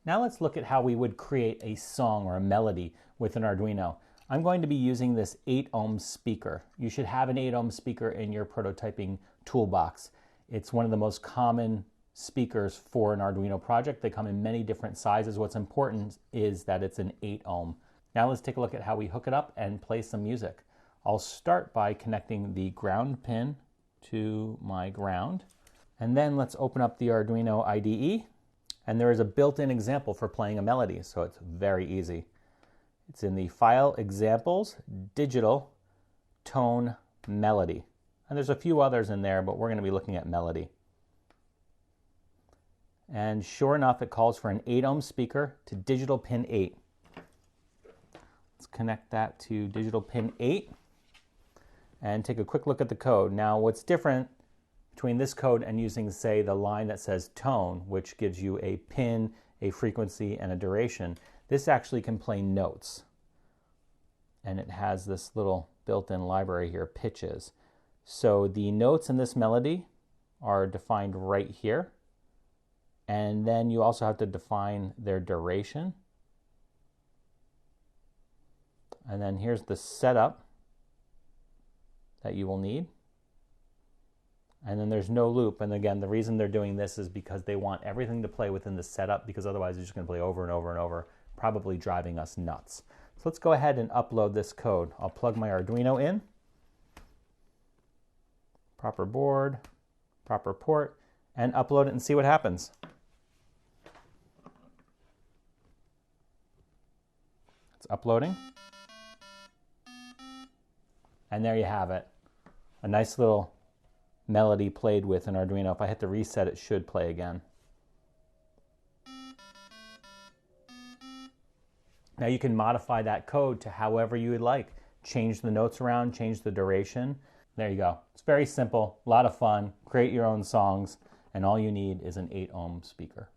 Now let's look at how we would create a song or a melody with an Arduino. I'm going to be using this 8 ohm speaker. You should have an 8 ohm speaker in your prototyping toolbox. It's one of the most common speakers for an Arduino project. They come in many different sizes. What's important is that it's an 8 ohm. Now let's take a look at how we hook it up and play some music. I'll start by connecting the ground pin to my ground. And then let's open up the Arduino IDE. And there is a built-in example for playing a melody, so it's very easy. It's in the File, Examples, Digital, toneMelody. And there's a few others in there, but we're going to be looking at melody. And sure enough, it calls for an 8 ohm speaker to digital pin 8. Let's connect that to digital pin 8 and take a quick look at the code. Now, what's different between this code and using, say, the line that says tone, which gives you a pin, a frequency, and a duration, this actually can play notes. And it has this little built-in library here, pitches. So the notes in this melody are defined right here. And then you also have to define their duration. And then here's the setup that you will need. And then there's no loop. And again, the reason they're doing this is because they want everything to play within the setup, because otherwise it's just going to play over and over and over, probably driving us nuts. So let's go ahead and upload this code. I'll plug my Arduino in. Proper board, proper port, and upload it and see what happens. It's uploading. And there you have it. A nice little melody played with an Arduino. If I hit the reset, it should play again. Now you can modify that code to however you would like. Change the notes around, change the duration. There you go. It's very simple, a lot of fun. Create your own songs, and all you need is an 8 ohm speaker.